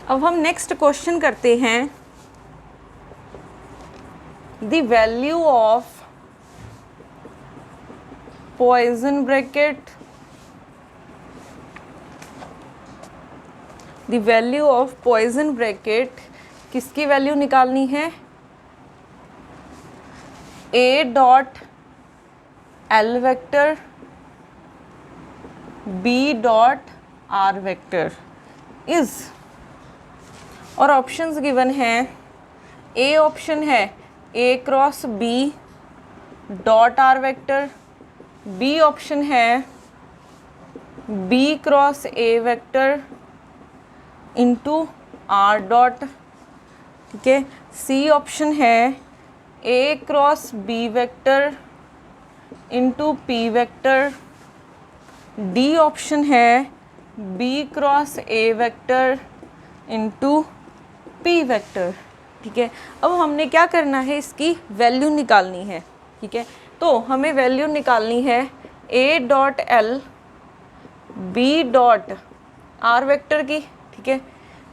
अब हम next question करते हैं, the value of Poisson bracket, the value of Poisson bracket किसकी वैल्यू निकालनी है, A dot L vector B dot R vector is, और ऑप्शंस गिवन हैं, ए ऑप्शन है A cross B dot R vector, B option है B cross A vector into R dot, ठीक है, C option है A cross B vector into P vector, D option है B cross A vector into P vector, ठीक है। अब हमने क्या करना है, इसकी वैल्यू निकालनी है, ठीक है। तो हमें वैल्यू निकालनी है A dot L B dot R vector की, ठीक है।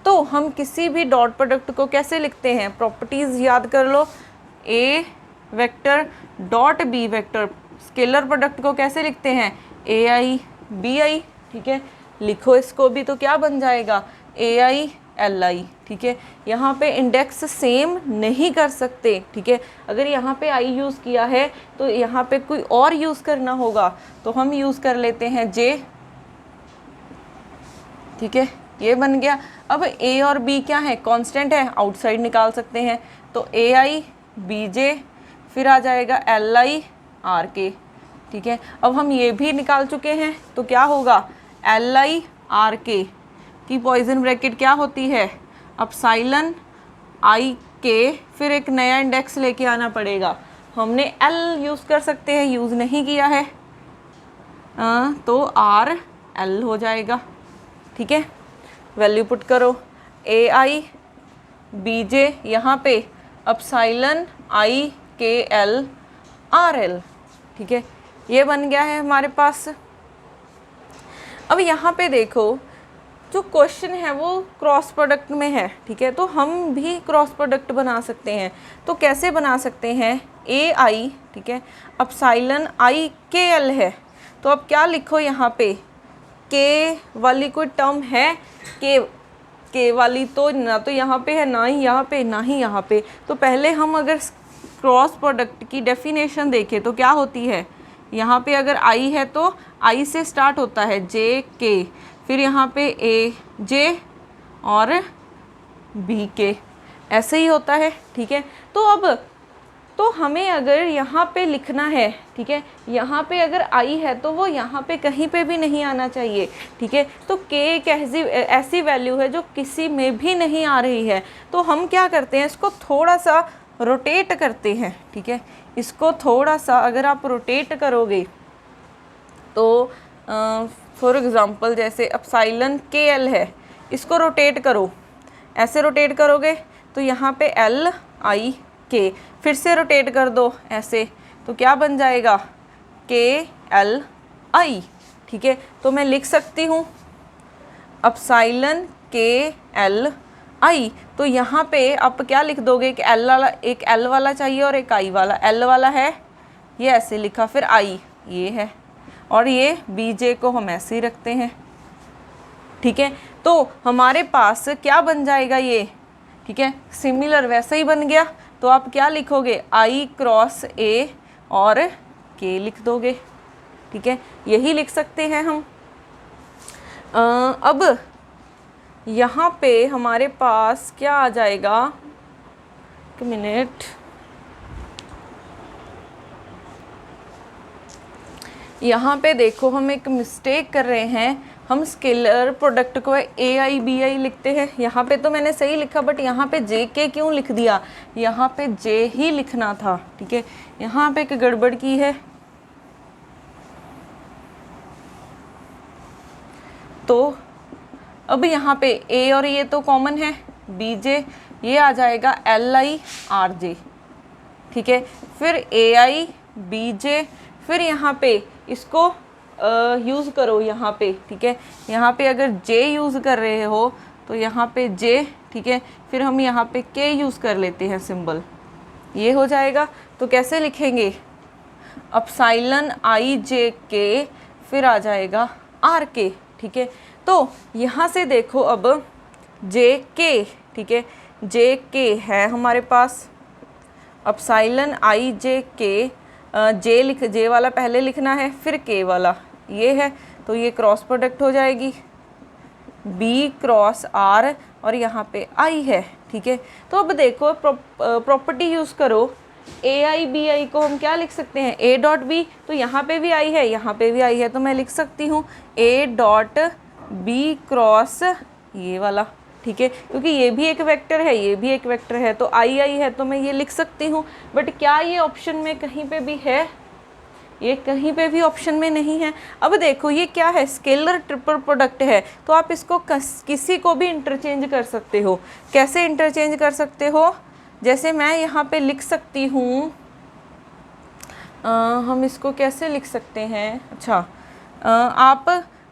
तो हम किसी भी डॉट प्रोडक्ट को कैसे लिखते हैं, प्रॉपर्टीज़ याद कर लो, A vector dot B vector, scalar product को कैसे लिखते हैं, ए आई बी आई, ठीक है। लिखो इसको भी तो क्या बन जाएगा, ए आई एल आई, ठीक है। यहाँ पे इंडेक्स सेम नहीं कर सकते, ठीक है। अगर यहाँ पे आई यूज़ किया है तो यहाँ पे कोई और यूज़ करना होगा, तो हम यूज़ कर लेते हैं जे, ठीक है, ये बन गया। अब ए और बी क्या है, कांस्टेंट है, आउटसाइड निकाल सकते हैं, तो ए आई बी जे, फिर आ जाएगा एल आई आर के, ठीक है। अब हम ये भी निकाल चुके हैं, तो क्या होगा, एल आई आर के की पॉइजन ब्रैकेट क्या होती है, अपसाइलन आई के, फिर एक नया इंडेक्स लेके आना पड़ेगा, हमने एल यूज़ कर सकते हैं, यूज़ नहीं किया है, तो आर एल हो जाएगा, ठीक है। वैल्यू पुट करो, ए आई बी जे, यहाँ पे अपसाइलन आई के एल आर एल, ठीक है, ये बन गया है हमारे पास। अब यहाँ पे देखो, जो क्वेश्चन है वो क्रॉस प्रोडक्ट में है, ठीक है, तो हम भी क्रॉस प्रोडक्ट बना सकते हैं। तो कैसे बना सकते हैं, ए आई, ठीक है, अपसाइलन आई के एल है, तो अब क्या लिखो यहाँ पे, के वाली कोई टर्म है, के वाली तो ना तो यहाँ पे है, ना ही यहाँ पे, ना ही यहाँ पे। तो पहले हम अगर क्रॉस प्रोडक्ट की डेफिनेशन देखें तो क्या होती है, यहाँ पे अगर आई है तो आई से स्टार्ट होता है जे के, फिर यहाँ पे ए जे और बी के, ऐसे ही होता है, ठीक है। तो अब तो हमें अगर यहाँ पे लिखना है, ठीक है, यहाँ पे अगर आई है तो वो यहाँ पे कहीं पे भी नहीं आना चाहिए, ठीक है। तो के एक ऐसी वैल्यू है जो किसी में भी नहीं आ रही है, तो हम क्या करते हैं, इसको थोड़ा सा रोटेट करते हैं, ठीक है। इसको थोड़ा सा अगर आप रोटेट करोगे तो फॉर एग्ज़ाम्पल जैसे अपसाइलन के एल है, इसको रोटेट करो, ऐसे रोटेट करोगे तो यहाँ पे एल आई के, फिर से रोटेट कर दो ऐसे, तो क्या बन जाएगा, के एल आई, ठीक है। तो मैं लिख सकती हूँ अपसाइलन के एल आई, तो यहाँ पे आप क्या लिख दोगे, एक एल वाला चाहिए और एक आई वाला, एल वाला है ये ऐसे लिखा, फिर आई ये है, और ये बी जे को हम ऐसे ही रखते हैं, ठीक है। तो हमारे पास क्या बन जाएगा ये, ठीक है, सिमिलर वैसे ही बन गया। तो आप क्या लिखोगे, आई क्रॉस ए और के लिख दोगे, ठीक है, यही लिख सकते हैं हम। अब यहाँ पे हमारे पास क्या आ जाएगा, एक मिनट, यहाँ पे देखो हम एक मिस्टेक कर रहे हैं, हम स्केलर प्रोडक्ट को ए आई बी आई लिखते हैं, यहाँ पे तो मैंने सही लिखा, बट यहाँ पे जे के क्यों लिख दिया, यहाँ पे जे ही लिखना था, ठीक है, यहाँ पे एक गड़बड़ की है। तो अब यहाँ पे ए और ये तो कॉमन है, बी जे, ये आ जाएगा एल आई आर जे, ठीक है, फिर ए आई बी जे, फिर यहाँ पे इसको यूज़ करो यहाँ पे, ठीक है, यहाँ पे अगर जे यूज़ कर रहे हो तो यहाँ पे जे, ठीक है, फिर हम यहाँ पे के यूज़ कर लेते हैं सिंबल, ये हो जाएगा। तो कैसे लिखेंगे, एप्सिलॉन आई जे के, फिर आ जाएगा आर के, ठीक है। तो यहाँ से देखो अब जे के, ठीक है, जे के है हमारे पास, एप्सिलॉन आई जे के, जे वाला पहले लिखना है, फिर के वाला ये है, तो ये क्रॉस प्रोडक्ट हो जाएगी बी क्रॉस आर, और यहाँ पे आई है, ठीक है। तो अब देखो प्रॉपर्टी यूज़ करो, ए आई बी आई को हम क्या लिख सकते हैं, ए डॉट बी, तो यहाँ पे भी आई है, यहाँ पे भी आई है, तो मैं लिख सकती हूँ ए डॉट बी क्रॉस ये वाला, ठीक है, क्योंकि ये भी एक वेक्टर है, ये भी एक वेक्टर है, तो आई आई है, तो मैं ये लिख सकती हूँ। बट क्या ये ऑप्शन में कहीं पे भी है, ये कहीं पे भी ऑप्शन में नहीं है। अब देखो ये क्या है, स्केलर ट्रिपल प्रोडक्ट है, तो आप इसको किसी को भी इंटरचेंज कर सकते हो। कैसे इंटरचेंज कर सकते हो, जैसे मैं यहाँ पे लिख सकती हूँ, हम इसको कैसे लिख सकते हैं, अच्छा आप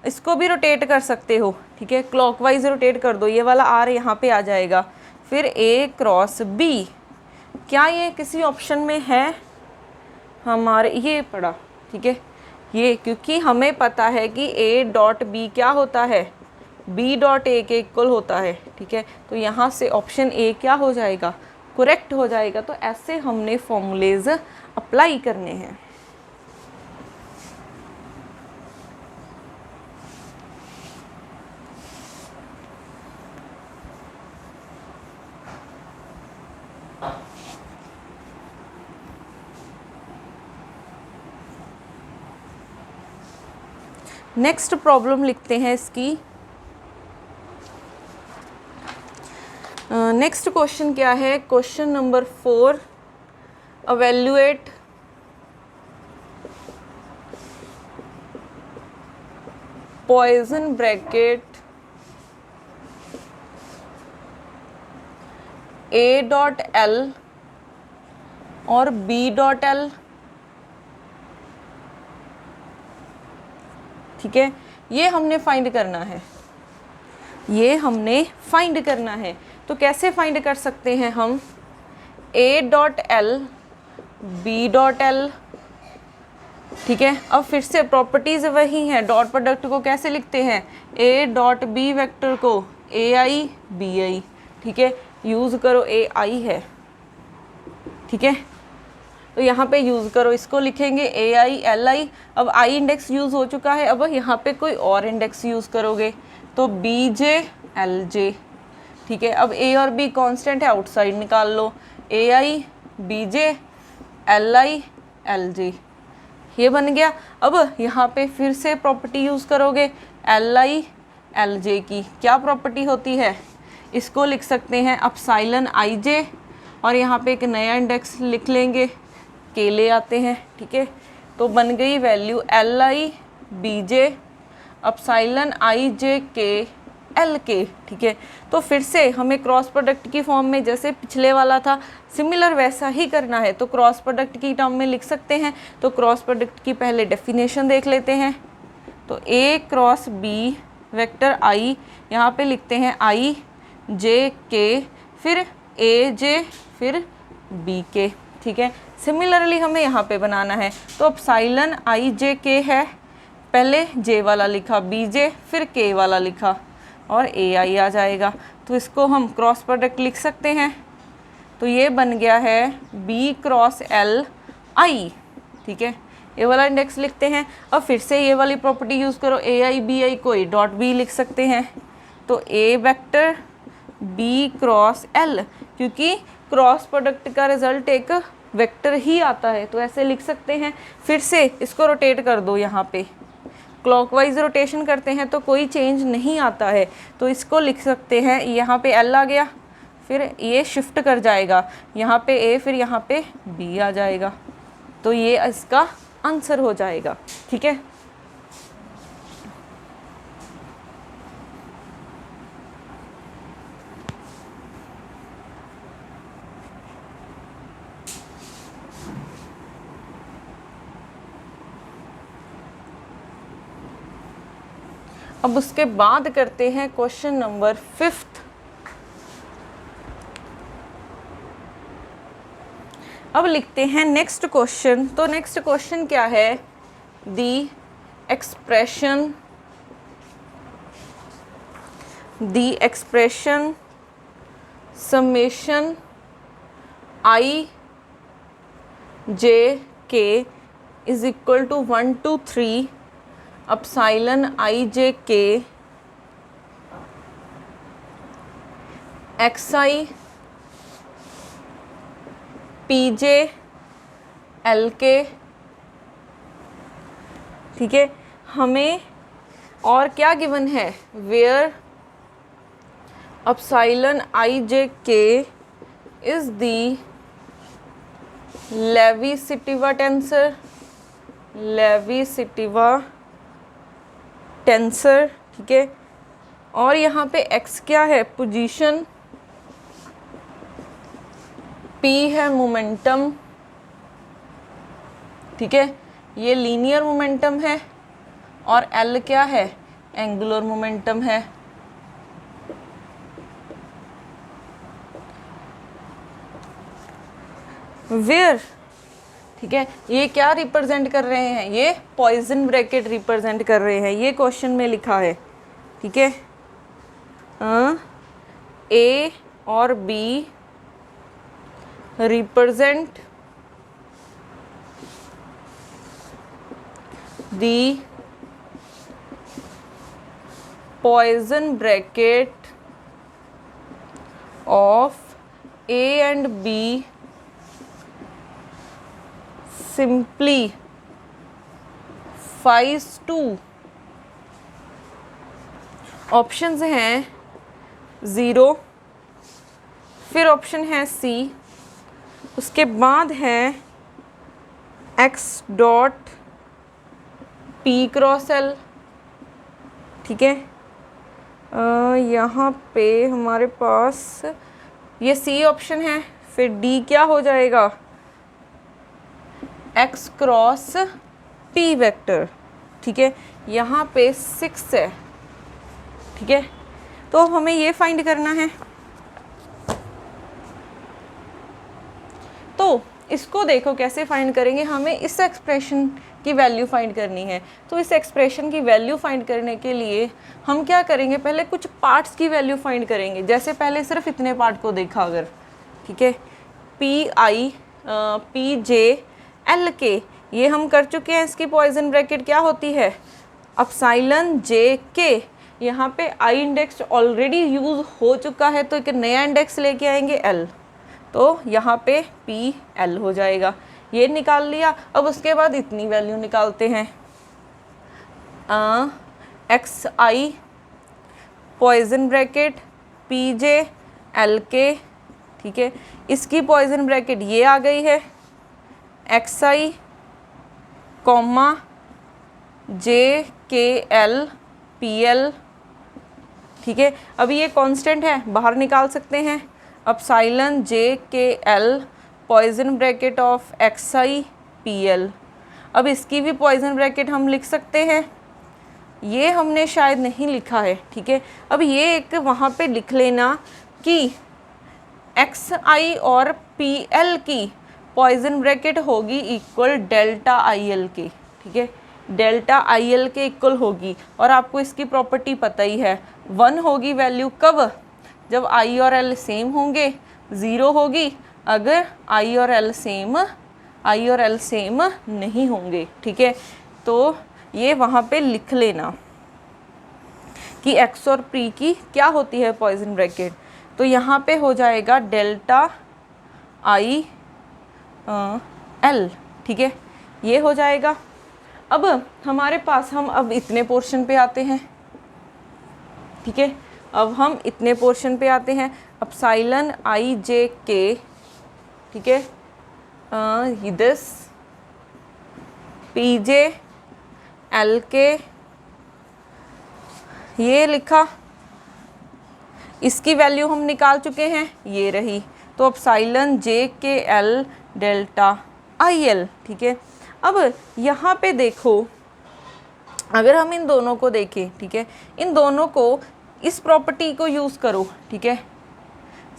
इसको भी रोटेट कर सकते हो, ठीक है, क्लॉकवाइज रोटेट कर दो, ये वाला आर यहाँ पे आ जाएगा, फिर ए क्रॉस बी, क्या ये किसी ऑप्शन में है हमारे, ये पड़ा, ठीक है, ये क्योंकि हमें पता है कि ए डॉट बी क्या होता है, बी डॉट ए के इक्वल होता है, ठीक है, तो यहाँ से ऑप्शन ए क्या हो जाएगा, करेक्ट हो जाएगा। तो ऐसे हमने फॉर्मूलेज अप्लाई करने हैं। नेक्स्ट प्रॉब्लम लिखते हैं इसकी। नेक्स्ट क्वेश्चन क्या है, question number 4, evaluate Poisson bracket A dot L और B डॉट L, ठीक है, ये हमने फाइंड करना है, ये हमने फाइंड करना है। तो कैसे फाइंड कर सकते हैं हम, A dot L B dot L, ठीक है। अब फिर से प्रॉपर्टीज वही हैं, डॉट प्रोडक्ट को कैसे लिखते हैं, A डॉट B वेक्टर को AI BI, ठीक है, यूज़ करो AI है, ठीक है, तो यहाँ पे यूज़ करो, इसको लिखेंगे AI LI। अब I इंडेक्स यूज़ हो चुका है, अब यहाँ पे कोई और इंडेक्स यूज़ करोगे, तो BJ LJ, ठीक है। अब A और B कांस्टेंट है, आउटसाइड निकाल लो, AI BJ LI LJ, ये बन गया। अब यहाँ पे फिर से प्रॉपर्टी यूज़ करोगे LI LJ की, क्या प्रॉपर्टी होती है, इसको लिख सकते हैं एप्सिलॉन IJ, और यहाँ पे एक नया इंडेक्स लिख लेंगे, के ले आते हैं, ठीक है, तो बन गई value LI BJ epsilon IJ के LK, ठीक है। तो फिर से हमें क्रॉस प्रोडक्ट की फॉर्म में, जैसे पिछले वाला था सिमिलर वैसा ही करना है, तो क्रॉस प्रोडक्ट की टर्म में लिख सकते हैं। तो क्रॉस प्रोडक्ट की पहले डेफिनेशन देख लेते हैं, तो A cross B vector I, यहाँ पे लिखते हैं I J K, फिर AJ, फिर BK, ठीक है। सिमिलरली हमें यहाँ पे बनाना है, तो एप्सिलॉन IJK है, पहले J वाला लिखा, BJ फिर K वाला लिखा, और AI आ जाएगा। तो इसको हम क्रॉस प्रोडक्ट लिख सकते हैं, तो ये बन गया है B क्रॉस L I, ठीक है, ये वाला इंडेक्स लिखते हैं। अब फिर से ये वाली प्रॉपर्टी यूज़ करो, AI BI को A डॉट B लिख सकते हैं, तो A vector B cross L, क्योंकि क्रॉस प्रोडक्ट का रिजल्ट एक वेक्टर ही आता है, तो ऐसे लिख सकते हैं। फिर से इसको रोटेट कर दो, यहाँ पे क्लॉकवाइज रोटेशन करते हैं तो कोई चेंज नहीं आता है, तो इसको लिख सकते हैं, यहाँ पे L आ गया, फिर ये शिफ्ट कर जाएगा, यहाँ पे A, फिर यहाँ पे B आ जाएगा, तो ये इसका आंसर हो जाएगा, ठीक है। अब उसके बाद करते हैं क्वेश्चन नंबर 5। अब लिखते हैं नेक्स्ट क्वेश्चन। तो नेक्स्ट क्वेश्चन क्या है? दी expression summation I j k is equal to 1 to 3 epsilon I j k xi pj lk, ठीक है। हमें और क्या गिवन है? Where epsilon I j k is the Levi-Civita tensor, ठीक है। और यहाँ पे x क्या है? पोजीशन, p है मोमेंटम, ठीक है, ये लीनियर मोमेंटम है, और l क्या है? एंगुलर मोमेंटम है। वेयर, ठीक है, ये क्या रिप्रेजेंट कर रहे हैं? ये पॉइजन ब्रैकेट रिप्रेजेंट कर रहे हैं, ये क्वेश्चन में लिखा है, ठीक है। ए और B represent the Poisson bracket of A and B simplifies to, options हैं 0, फिर ऑप्शन है सी, उसके बाद है x dot p cross l, ठीक है। यहाँ पे हमारे पास ये सी ऑप्शन है, फिर डी क्या हो जाएगा? x क्रॉस p वेक्टर, ठीक है। यहाँ पे 6 है, ठीक है। तो हमें ये फाइंड करना है। तो इसको देखो कैसे फाइंड करेंगे। हमें इस एक्सप्रेशन की वैल्यू फाइंड करनी है। तो इस एक्सप्रेशन की वैल्यू फाइंड करने के लिए हम क्या करेंगे? पहले कुछ पार्ट्स की वैल्यू फाइंड करेंगे। जैसे पहले सिर्फ इतने पार्ट को देखा अगर, ठीक है, पी जे एल के, ये हम कर चुके हैं। इसकी पॉइजन ब्रैकेट क्या होती है? एप्सिलॉन जे के। यहाँ पे आई इंडेक्स ऑलरेडी यूज हो चुका है, तो एक नया इंडेक्स लेके आएंगे एल, तो यहाँ पे पी एल हो जाएगा। ये निकाल लिया। अब उसके बाद इतनी वैल्यू निकालते हैं, X I Poisson bracket P J L K, ठीक है। इसकी पॉइजन ब्रैकेट ये आ गई है, एक्स आई कॉमा जे के एल पी एल, ठीक है। अब ये कांस्टेंट है, बाहर निकाल सकते हैं। एप्सिलॉन जे के L poison bracket of x I P L. अब इसकी भी पॉइजन ब्रैकेट हम लिख सकते हैं, ये हमने शायद नहीं लिखा है, ठीक है। अब ये एक वहाँ पे लिख लेना कि एक्स आई और पी एल की पॉइजन ब्रैकेट होगी equal delta I L K, ठीक है। डेल्टा आई एल के इक्वल होगी, और आपको इसकी प्रॉपर्टी पता ही है, 1 होगी वैल्यू कब? जब आई और एल सेम होंगे, 0 होगी अगर आई और एल सेम नहीं होंगे, ठीक है। तो ये वहाँ पे लिख लेना कि एक्स और पी की क्या होती है पॉइजन ब्रैकेट। तो यहाँ पे हो जाएगा डेल्टा आई एल, ठीक है, ये हो जाएगा। अब हमारे पास, हम अब इतने पोर्शन पे आते हैं, ठीक है। अब हम इतने पोर्शन पे आते हैं, एप्सिलॉन आई जे के, ठीक है, दिस पी जे एल के, ये लिखा, इसकी वैल्यू हम निकाल चुके हैं, ये रही। तो एप्सिलॉन जे के एल डेल्टा आई एल, ठीक है। अब यहाँ पे देखो अगर हम इन दोनों को देखें, ठीक है, इन दोनों को इस प्रॉपर्टी को यूज़ करो, ठीक है,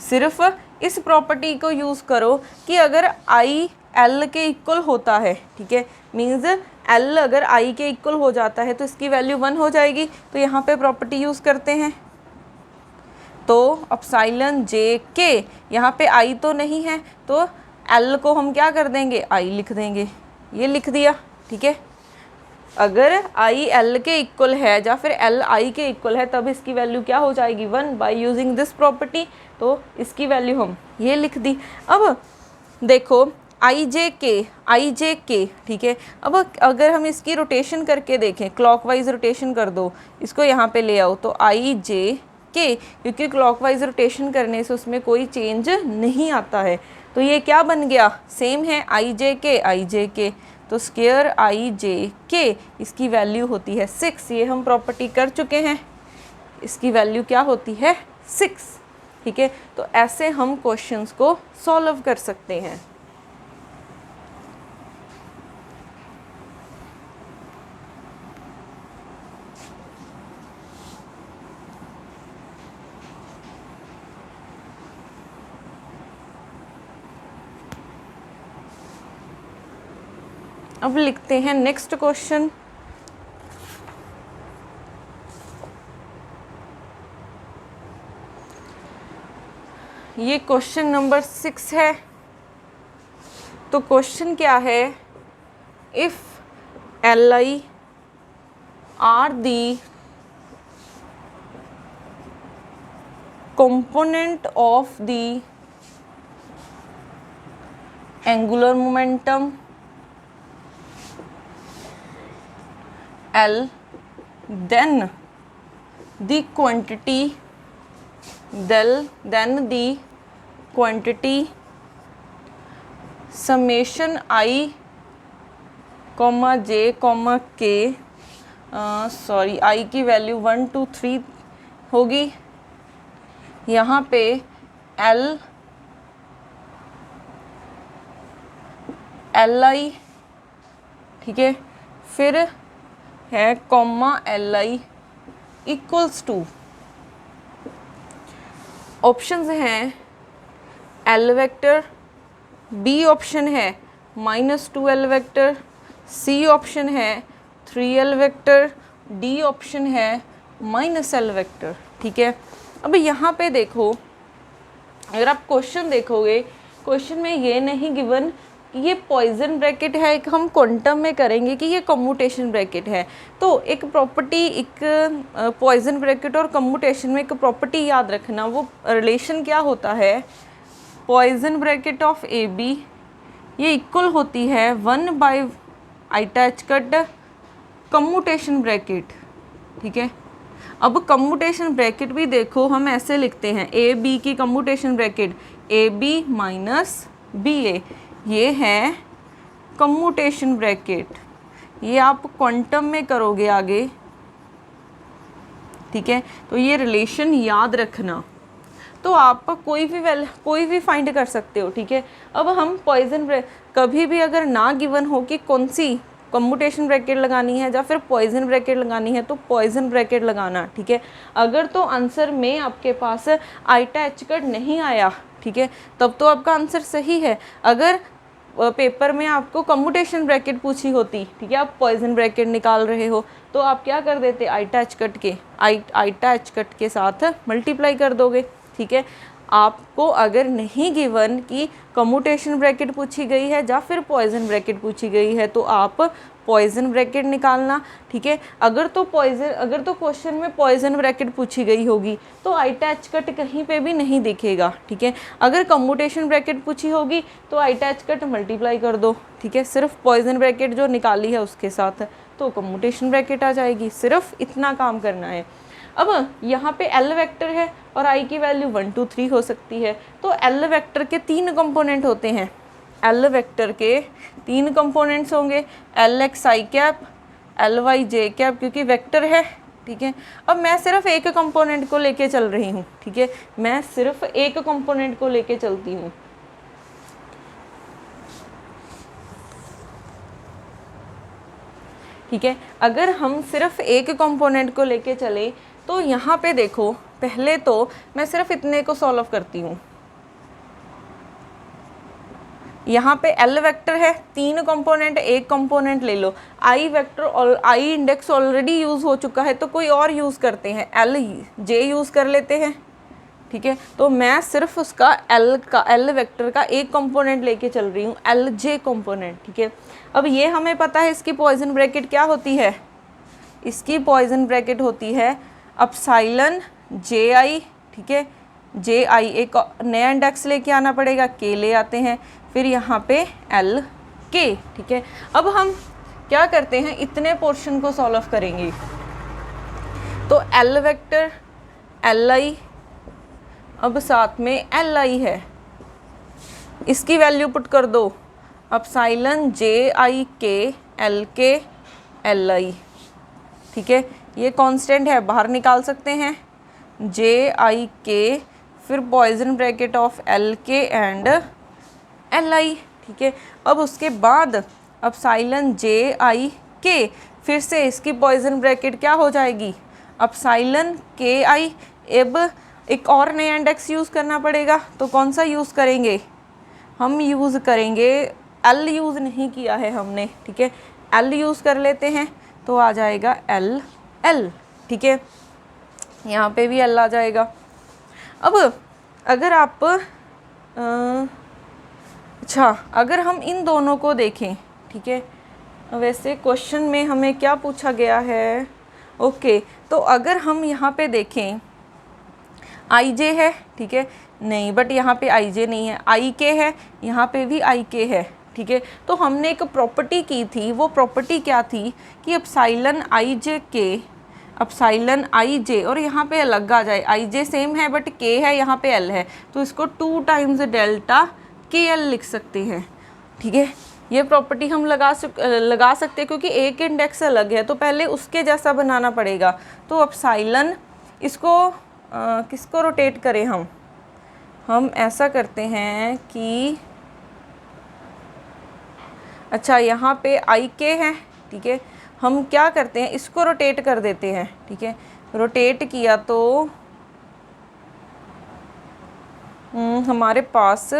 सिर्फ इस प्रॉपर्टी को यूज़ करो कि अगर आई एल के इक्वल होता है, ठीक है, मीन्स एल अगर आई के इक्वल हो जाता है तो इसकी वैल्यू 1 हो जाएगी। तो यहाँ पे प्रॉपर्टी यूज़ करते हैं, तो एप्सिलॉन जे के, यहाँ पे आई तो नहीं है तो एल को हम क्या कर देंगे, आई लिख देंगे, ये लिख दिया, ठीक है। अगर आई एल के इक्वल है या फिर एल आई के इक्वल है तब इसकी वैल्यू क्या हो जाएगी, 1 बाय यूजिंग दिस प्रॉपर्टी। तो इसकी वैल्यू हम ये लिख दी। अब देखो आई जे के, ठीक है। अब अगर हम इसकी रोटेशन करके देखें, क्लॉकवाइज रोटेशन कर दो, इसको यहाँ पे ले आओ, तो आई जे के, क्योंकि क्लॉकवाइज रोटेशन करने से उसमें कोई चेंज नहीं आता है, तो ये क्या बन गया, सेम है आई जे के। तो स्क्वायर आई जे के इसकी वैल्यू होती है 6, ये हम प्रॉपर्टी कर चुके हैं, इसकी वैल्यू क्या होती है 6, ठीक है। तो ऐसे हम क्वेश्चंस को सॉल्व कर सकते हैं। अब लिखते हैं नेक्स्ट क्वेश्चन। ये क्वेश्चन नंबर 6 है। तो क्वेश्चन क्या है, if L I are the component of the angular momentum L, then the quantity summation I, j, k, sorry I की वैल्यू 1 2 3 होगी। यहाँ पे एल आई, ठीक है, फिर है comma L I equals to, options हैं एल वेक्टर, बी ऑप्शन है -2l वेक्टर, सी ऑप्शन है 3l वेक्टर, डी ऑप्शन है -l वेक्टर, ठीक है। अब यहाँ पे देखो, अगर आप क्वेश्चन देखोगे, क्वेश्चन में ये नहीं गिवन कि ये पॉइजन ब्रैकेट है, एक हम क्वांटम में करेंगे कि ये कम्यूटेशन ब्रैकेट है। तो एक प्रॉपर्टी, एक पॉइजन ब्रैकेट और कम्यूटेशन में एक प्रॉपर्टी याद रखना, वो रिलेशन क्या होता है, Poisson bracket of A B ये इक्वल होती है 1 बाय अटैच कट कम्यूटेशन ब्रैकेट, ठीक है। अब कम्यूटेशन ब्रैकेट भी देखो हम ऐसे लिखते हैं, ए बी की commutation bracket A B minus B A, ये है कम्यूटेशन ब्रैकेट, ये आप क्वांटम में करोगे आगे, ठीक है। तो ये रिलेशन याद रखना, तो आप कोई भी फाइंड कर सकते हो, ठीक है। अब हम पॉइजन कभी भी अगर ना गिवन हो कि कौन सी कम्यूटेशन ब्रैकेट लगानी है या फिर पॉइजन ब्रैकेट लगानी है, तो पॉइजन ब्रैकेट लगाना, ठीक है। अगर तो आंसर में आपके पास आइटा एच कट नहीं आया, ठीक है, तब तो आपका आंसर सही है। अगर पेपर में आपको कम्यूटेशन ब्रैकेट पूछी होती, ठीक है, आप पॉइजन ब्रैकेट निकाल रहे हो, तो आप क्या कर देते, आइटा एच कट के साथ मल्टीप्लाई कर दोगे, ठीक है। आपको अगर नहीं गिवन कि कम्यूटेशन ब्रैकेट पूछी गई है या फिर पॉइजन ब्रैकेट पूछी गई है, तो आप पॉइजन ब्रैकेट निकालना, ठीक है। अगर तो क्वेश्चन में पॉइजन ब्रैकेट पूछी गई होगी तो आइटा एच कट कहीं पे भी नहीं दिखेगा, ठीक है। अगर कम्यूटेशन ब्रैकेट पूछी होगी तो आइटा एच कट मल्टीप्लाई कर दो, ठीक है, सिर्फ पॉइजन ब्रैकेट जो निकाली है उसके साथ, तो कम्यूटेशन ब्रैकेट आ जाएगी। सिर्फ इतना काम करना है। अब यहाँ पे एल वेक्टर है और आई की वैल्यू 1 2 3 हो सकती है, तो एल वेक्टर के 3 कंपोनेंट होते हैं, एल वेक्टर के 3 कंपोनेंट्स होंगे, एल एक्स आई कैप, एल वाई जे कैप, क्योंकि वेक्टर है, ठीक है। अब मैं सिर्फ एक कंपोनेंट को लेके चल रही हूँ, ठीक है, मैं सिर्फ एक कंपोनेंट को लेके चलती हूँ। ठीक है। अगर हम सिर्फ एक कंपोनेंट को लेके चले तो यहाँ पे देखो, पहले तो मैं सिर्फ इतने को सॉल्व करती हूँ। यहाँ पे L वेक्टर है, 3 कंपोनेंट, एक कंपोनेंट ले लो। I वेक्टर और I इंडेक्स ऑलरेडी यूज़ हो चुका है, तो कोई और यूज़ करते हैं, LJ यूज़ कर लेते हैं। ठीक है, तो मैं सिर्फ उसका L वेक्टर का एक कंपोनेंट लेके चल रही हूँ, LJ कंपोनेंट। ठीक है, अब ये हमें पता है इसकी पॉइजन ब्रैकेट क्या होती है, इसकी पॉइजन ब्रैकेट होती है एप्सिलॉन JI। ठीक है, JI एक नया इंडेक्स लेके आना पड़ेगा, K ले आते हैं, फिर यहाँ पे LK। ठीक है, अब हम क्या करते हैं, इतने पोर्शन को सॉल्व करेंगे। तो L वेक्टर LI, अब साथ में LI है, इसकी वैल्यू पुट कर दो, एप्सिलॉन JIK LK LI। ठीक है, ये कांस्टेंट है, बाहर निकाल सकते हैं, JIK, फिर poison bracket of LK and LI। ठीक है, अब उसके बाद एप्सिलॉन JIK, फिर से इसकी पॉइजन ब्रैकेट क्या हो जाएगी, एप्सिलॉन KI। अब एक और नया इंडेक्स यूज़ करना पड़ेगा, तो कौन सा यूज़ करेंगे, हम यूज़ करेंगे L, यूज़ नहीं किया है हमने। ठीक है, L यूज़ कर लेते हैं, तो आ जाएगा LL। ठीक है, यहाँ पे भी L आ जाएगा। अब अगर आप अच्छा, अगर हम इन दोनों को देखें, ठीक है, वैसे क्वेश्चन में हमें क्या पूछा गया है, ओके, तो अगर हम यहाँ पे देखें IJ है, ठीक है, नहीं, बट यहाँ पे IJ नहीं है, IK है, यहाँ पे भी IK है। ठीक है, तो हमने एक प्रॉपर्टी की थी, वो प्रॉपर्टी क्या थी कि एप्सिलॉन IJK, एप्सिलॉन IJ, और यहाँ पे अलग आ जाए, IJ सेम है बट K है, यहाँ पे L है, तो इसको 2 टाइम्स डेल्टा KL लिख सकते हैं। ठीक है, ये प्रॉपर्टी हम लगा सकते हैं, क्योंकि एक इंडेक्स अलग है तो पहले उसके जैसा बनाना पड़ेगा। तो एप्सिलॉन, इसको किसको रोटेट करें, हम ऐसा करते हैं कि अच्छा, यहाँ पे IK है। ठीक है, हम क्या करते हैं, इसको रोटेट कर देते हैं। ठीक है, रोटेट किया तो हमारे पास,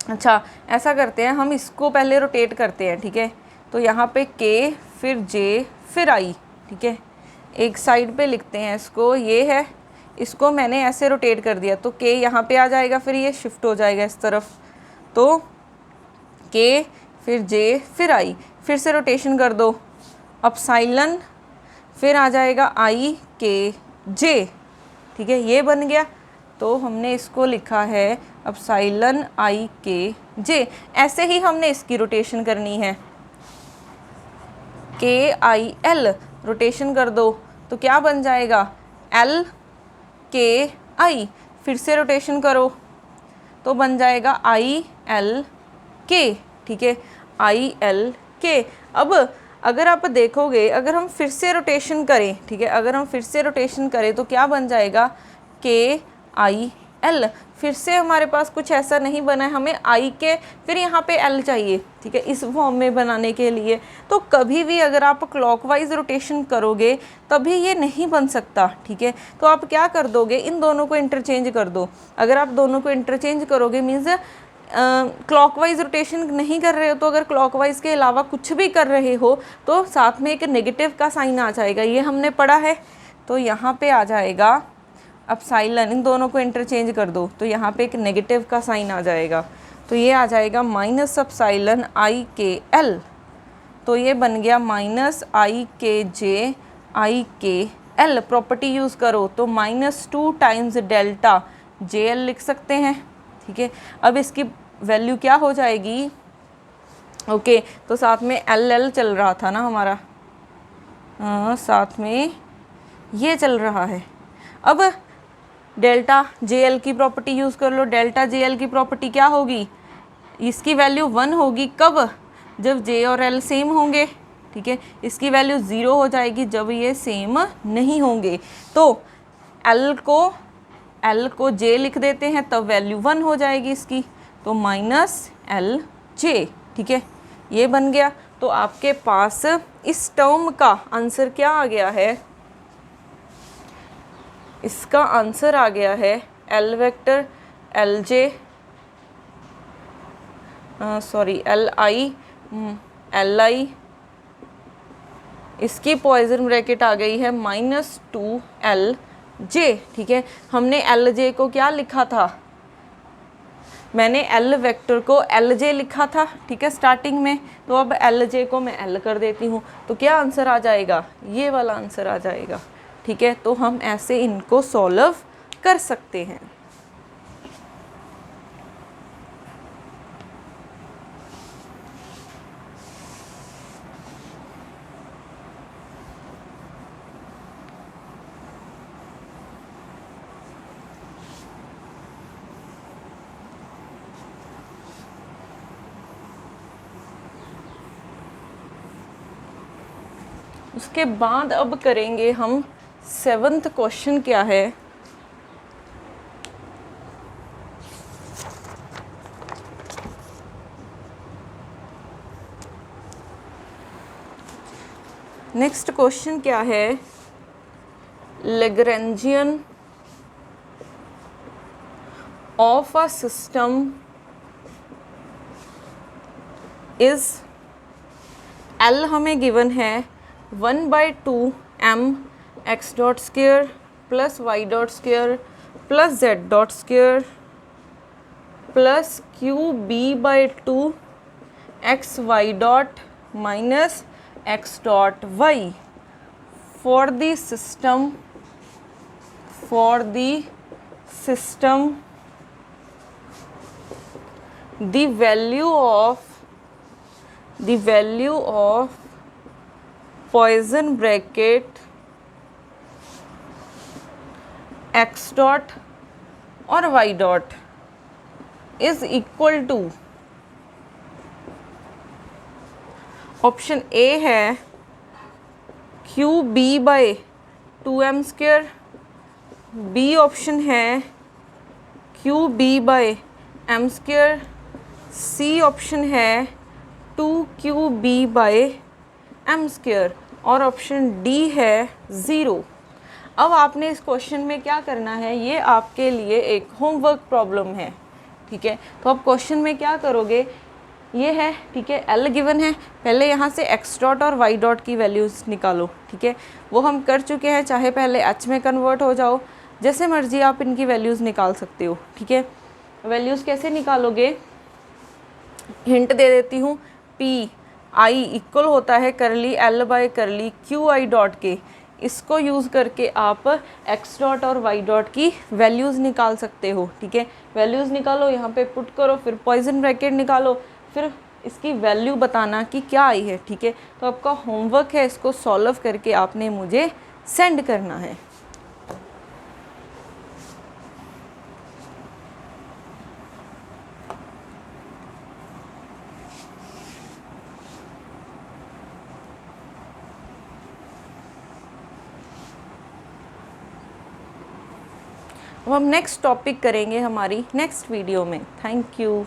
अच्छा ऐसा करते हैं, हम इसको पहले रोटेट करते हैं। ठीक है, तो यहाँ पे K, फिर J, फिर I। ठीक है, एक साइड पे लिखते हैं इसको, ये है, इसको मैंने ऐसे रोटेट कर दिया, तो K यहाँ पे आ जाएगा, फिर ये शिफ्ट हो जाएगा इस तरफ, तो K, फिर J, फिर I, फिर से रोटेशन कर दो, एप्सिलॉन, फिर आ जाएगा IKJ। ठीक है, ये बन गया, तो हमने इसको लिखा है एप्सिलॉन IKJ। ऐसे ही हमने इसकी रोटेशन करनी है, KIL, रोटेशन कर दो, तो क्या बन जाएगा, LKI, फिर से रोटेशन करो, तो बन जाएगा ILK। ठीक है, ILK। अब अगर आप देखोगे, अगर हम फिर से रोटेशन करें, ठीक है, अगर हम फिर से रोटेशन करें तो क्या बन जाएगा, KIL। फिर से हमारे पास कुछ ऐसा नहीं बना है, हमें IK, फिर यहाँ पे L चाहिए। ठीक है, इस फॉर्म में बनाने के लिए, तो कभी भी अगर आप क्लॉकवाइज रोटेशन करोगे तभी ये नहीं बन सकता। ठीक है, तो आप क्या कर दोगे, इन दोनों को इंटरचेंज कर दो। अगर आप दोनों को इंटरचेंज करोगे मीन्स क्लॉकवाइज रोटेशन नहीं कर रहे हो, तो अगर क्लॉकवाइज के अलावा कुछ भी कर रहे हो तो साथ में एक नेगेटिव का साइन आ जाएगा, ये हमने पढ़ा है। तो यहाँ पे आ जाएगा एप्सिलॉन, इन दोनों को इंटरचेंज कर दो, तो यहाँ पे एक नेगेटिव का साइन आ जाएगा, तो ये आ जाएगा माइनस एप्सिलॉन IKL। तो ये बन गया minus IKJ IKL। Property use करो तो -2 टाइम्स डेल्टा JL लिख सकते हैं। ठीक है, अब इसकी वैल्यू क्या हो जाएगी, ओके, तो साथ में LL चल रहा था ना हमारा, साथ में ये चल रहा है। अब डेल्टा JL की प्रॉपर्टी यूज़ कर लो। डेल्टा JL की प्रॉपर्टी क्या होगी, इसकी वैल्यू 1 होगी, कब, जब J और L सेम होंगे। ठीक है, इसकी वैल्यू 0 हो जाएगी जब ये सेम नहीं होंगे। तो L को J लिख देते हैं, तब वैल्यू 1 हो जाएगी इसकी, तो -LJ। ठीक है, ये बन गया। तो आपके पास इस टर्म का आंसर क्या आ गया है, इसका आंसर आ गया है L vector L J L I, इसकी पॉइजन ब्रैकेट आ गई है -2 LJ। ठीक है, हमने LJ को क्या लिखा था, मैंने L वेक्टर को LJ लिखा था, ठीक है स्टार्टिंग में, तो अब LJ को मैं L कर देती हूँ, तो क्या आंसर आ जाएगा, ये वाला आंसर आ जाएगा। ठीक है, तो हम ऐसे इनको सॉल्व कर सकते हैं। उसके बाद अब करेंगे हम 7th क्वेश्चन क्या है, नेक्स्ट क्वेश्चन क्या है, Lagrangian of a system is, L हमें गिवन है 1/2 m x dot square plus y dot square plus z dot square plus QB/2 x y dot minus x dot y for the system the value of Poisson bracket x dot और y dot is equal to, option A है QB/2m square, B option है QB/m square, सी option है 2QB/m square और option D है 0। अब आपने इस question में क्या करना है, ये आपके लिए एक होमवर्क प्रॉब्लम है। ठीक है, तो आप क्वेश्चन में क्या करोगे, ये है, ठीक है, L गिवन है, पहले यहाँ से x डॉट और y डॉट की वैल्यूज़ निकालो। ठीक है, वो हम कर चुके हैं, चाहे पहले h में कन्वर्ट हो जाओ, जैसे मर्जी आप इनकी वैल्यूज़ निकाल सकते हो। ठीक है, वैल्यूज़ कैसे निकालोगे, हिंट दे देती हूँ, P/I इक्वल होता है करली L/करली QI डॉट के, इसको यूज़ करके आप x डॉट और y डॉट की वैल्यूज़ निकाल सकते हो। ठीक है, वैल्यूज़ निकालो, यहाँ पे पुट करो, फिर पॉइजन ब्रैकेट निकालो, फिर इसकी वैल्यू बताना कि क्या आई है। ठीक है, तो आपका होमवर्क है, इसको सॉल्व करके आपने मुझे सेंड करना है। अब हम नेक्स्ट टॉपिक करेंगे हमारी नेक्स्ट वीडियो में। Thank you.